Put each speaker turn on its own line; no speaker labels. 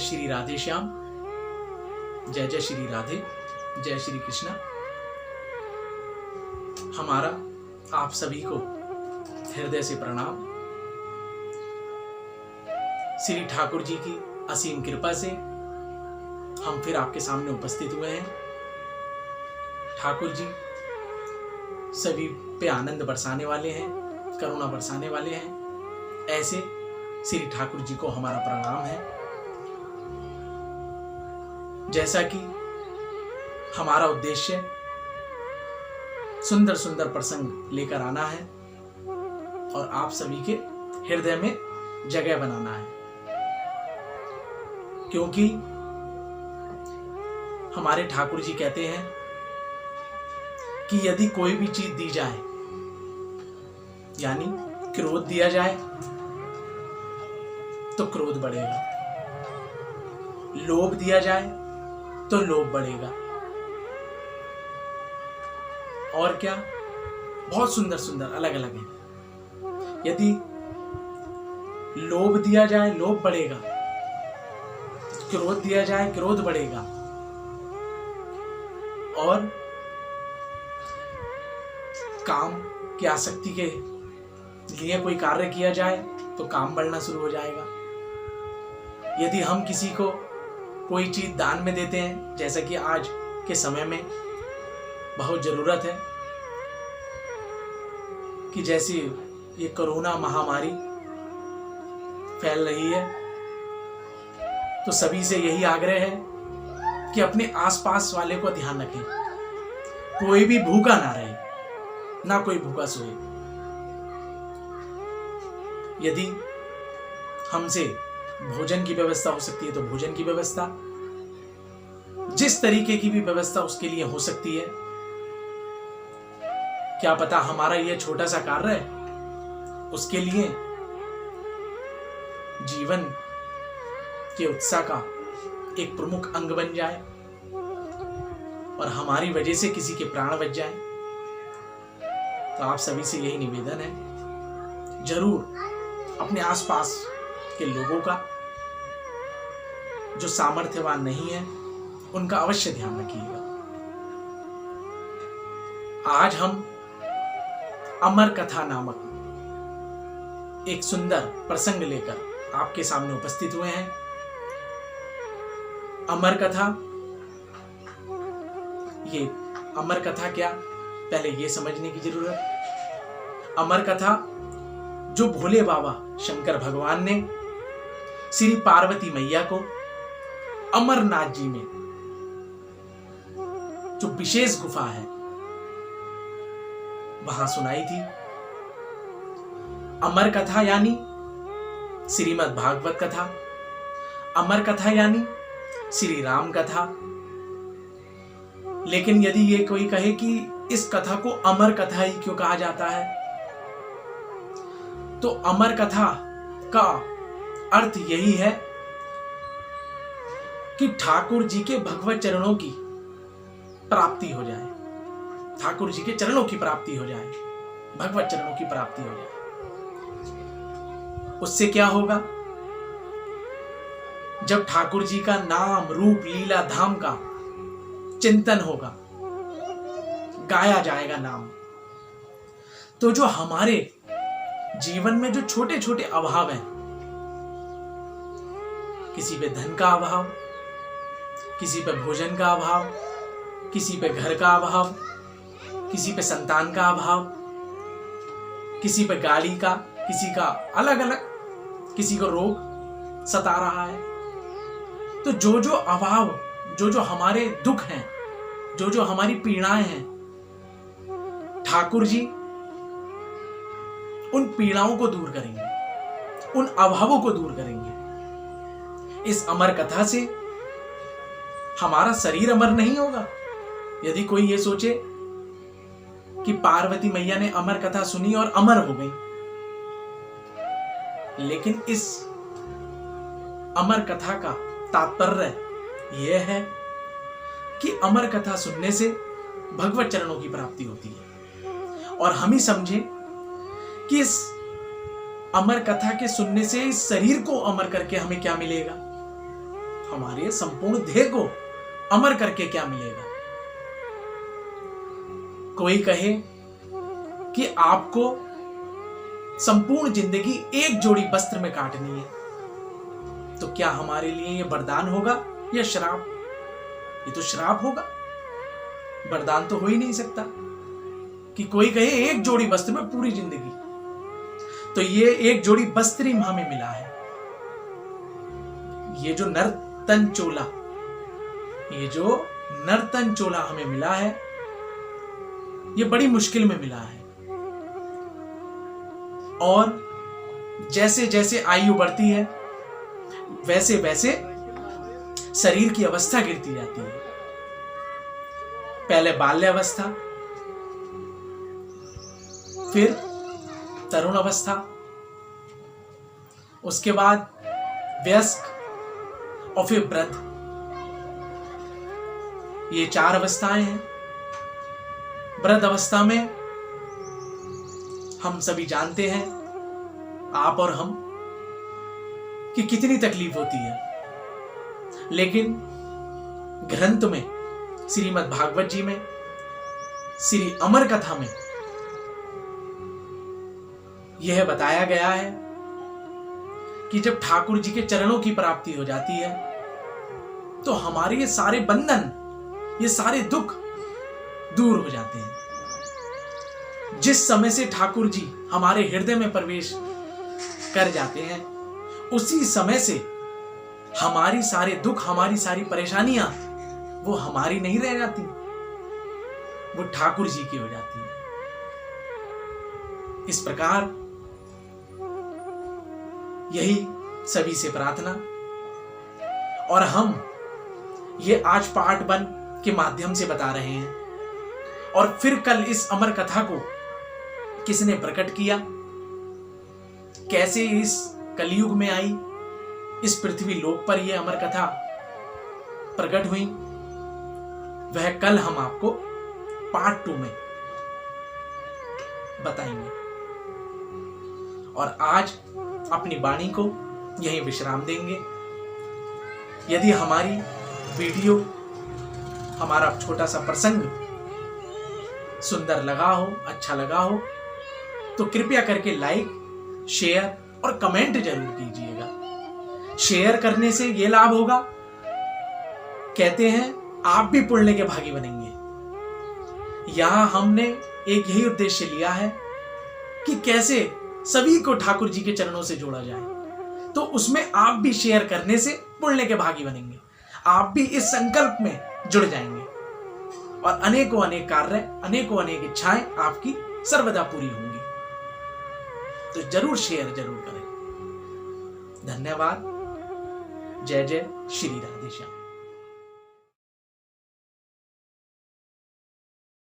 श्री राधे श्याम, जय जय श्री राधे, जय श्री कृष्णा। हमारा आप सभी को हृदय से प्रणाम। श्री ठाकुर जी की असीम कृपा से हम फिर आपके सामने उपस्थित हुए हैं। ठाकुर जी सभी पे आनंद बरसाने वाले हैं, करुणा बरसाने वाले हैं। ऐसे श्री ठाकुर जी को हमारा प्रणाम है। जैसा कि हमारा उद्देश्य सुंदर सुंदर प्रसंग लेकर आना है और आप सभी के हृदय में जगह बनाना है, क्योंकि हमारे ठाकुर जी कहते हैं कि यदि कोई भी चीज दी जाए, यानी क्रोध दिया जाए तो क्रोध बढ़ेगा, लोभ दिया जाए तो लोभ बढ़ेगा, और क्या बहुत सुंदर सुंदर अलग अलग है। यदि लोभ दिया जाए लोभ बढ़ेगा, क्रोध दिया जाए क्रोध बढ़ेगा, और काम की आसक्ति के लिए कोई कार्य किया जाए तो काम बढ़ना शुरू हो जाएगा। यदि हम किसी को कोई चीज दान में देते हैं, जैसा कि आज के समय में बहुत जरूरत है, कि जैसे ये कोरोना महामारी फैल रही है, तो सभी से यही आग्रह है कि अपने आसपास वाले को ध्यान रखें, कोई भी भूखा ना रहे, ना कोई भूखा सोए। यदि हमसे भोजन की व्यवस्था हो सकती है तो भोजन की व्यवस्था, जिस तरीके की भी व्यवस्था उसके लिए हो सकती है। क्या पता हमारा यह छोटा सा कार्य है उसके लिए जीवन के उत्साह का एक प्रमुख अंग बन जाए और हमारी वजह से किसी के प्राण बच जाए। तो आप सभी से यही निवेदन है, जरूर अपने आसपास के लोगों का, जो सामर्थ्यवान नहीं है, उनका अवश्य ध्यान रखिएगा। आज हम अमर कथा नामक एक सुंदर प्रसंग लेकर आपके सामने उपस्थित हुए हैं। अमर कथा, ये अमर कथा क्या, पहले ये समझने की जरूरत। अमर कथा जो भोले बाबा शंकर भगवान ने श्री पार्वती मैया को अमरनाथ जी में जो विशेष गुफा है वहां सुनाई थी। अमर कथा यानी श्रीमद् भागवत कथा, अमर कथा यानी श्री राम कथा। लेकिन यदि ये कोई कहे कि इस कथा को अमर कथा ही क्यों कहा जाता है, तो अमर कथा का अर्थ यही है कि ठाकुर जी के भगवत चरणों की प्राप्ति हो जाए, ठाकुर जी के चरणों की प्राप्ति हो जाए, भगवत चरणों की प्राप्ति हो जाए। उससे क्या होगा, जब ठाकुर जी का नाम रूप लीला धाम का चिंतन होगा, गाया जाएगा नाम, तो जो हमारे जीवन में जो छोटे छोटे अभाव हैं, किसी पे धन का अभाव, किसी पे भोजन का अभाव, किसी पे घर का अभाव, किसी पे संतान का अभाव, किसी पे गाड़ी का, किसी का अलग अलग, किसी को रोग सता रहा है। तो जो जो अभाव, जो जो हमारे दुख हैं, जो जो हमारी पीड़ाएं हैं, ठाकुर जी उन पीड़ाओं को दूर करेंगे, उन अभावों को दूर करेंगे। इस अमर कथा से हमारा शरीर अमर नहीं होगा। यदि कोई ये सोचे कि पार्वती मैया ने अमर कथा सुनी और अमर हो गई, लेकिन इस अमर कथा का तात्पर्य यह है कि अमर कथा सुनने से भगवत चरणों की प्राप्ति होती है। और हम ही समझे कि इस अमर कथा के सुनने से इस शरीर को अमर करके हमें क्या मिलेगा, हमारे संपूर्ण देह को अमर करके क्या मिलेगा। कोई कहे कि आपको संपूर्ण जिंदगी एक जोड़ी वस्त्र में काटनी है, तो क्या हमारे लिए यह वरदान होगा या श्राप? ये तो श्राप होगा, वरदान तो हो ही नहीं सकता कि कोई कहे एक जोड़ी वस्त्र में पूरी जिंदगी। तो ये एक जोड़ी वस्त्र ही हमें मिला है। ये जो नर्तन चोला हमें मिला है, ये बड़ी मुश्किल में मिला है। और जैसे जैसे आयु बढ़ती है वैसे वैसे शरीर की अवस्था गिरती जाती है। पहले बाल्यावस्था, फिर तरुण अवस्था, उसके बाद वयस्क और फिर वृद्ध। ये 4 अवस्थाएं हैं। वृद्ध अवस्था में हम सभी जानते हैं, आप और हम, कि कितनी तकलीफ होती है। लेकिन ग्रंथ में, श्रीमद् भागवत जी में, श्री अमर कथा में यह बताया गया है कि जब ठाकुर जी के चरणों की प्राप्ति हो जाती है तो हमारे ये सारे बंधन, ये सारे दुख दूर हो जाते हैं। जिस समय से ठाकुर जी हमारे हृदय में प्रवेश कर जाते हैं, उसी समय से हमारी सारे दुख, हमारी सारी परेशानियां वो हमारी नहीं रह जाती, वो ठाकुर जी की हो जाती है। इस प्रकार यही सभी से प्रार्थना। और हम ये आज पार्ट 1 के माध्यम से बता रहे हैं, और फिर कल इस अमर कथा को किसने प्रकट किया, कैसे इस कलयुग में आई, इस पृथ्वी लोक पर यह अमर कथा प्रकट हुई, वह कल हम आपको पार्ट 2 में बताएंगे। और आज अपनी वाणी को यहीं विश्राम देंगे। यदि हमारी वीडियो, हमारा छोटा सा प्रसंग सुंदर लगा हो, अच्छा लगा हो, तो कृपया करके लाइक, शेयर और कमेंट जरूर कीजिएगा। शेयर करने से ये लाभ होगा, कहते हैं आप भी पुण्य के भागी बनेंगे। यहां हमने एक यही उद्देश्य लिया है कि कैसे सभी को ठाकुर जी के चरणों से जोड़ा जाए। तो उसमें आप भी शेयर करने से पुण्य के भागी बनेंगे, आप भी इस संकल्प में जुड़ जाएंगे और अनेकों अनेक कार्य, अनेकों अनेक इच्छाएं आपकी सर्वदा पूरी होंगी। तो जरूर शेयर जरूर करें। धन्यवाद। जय जय श्री राधे श्याम।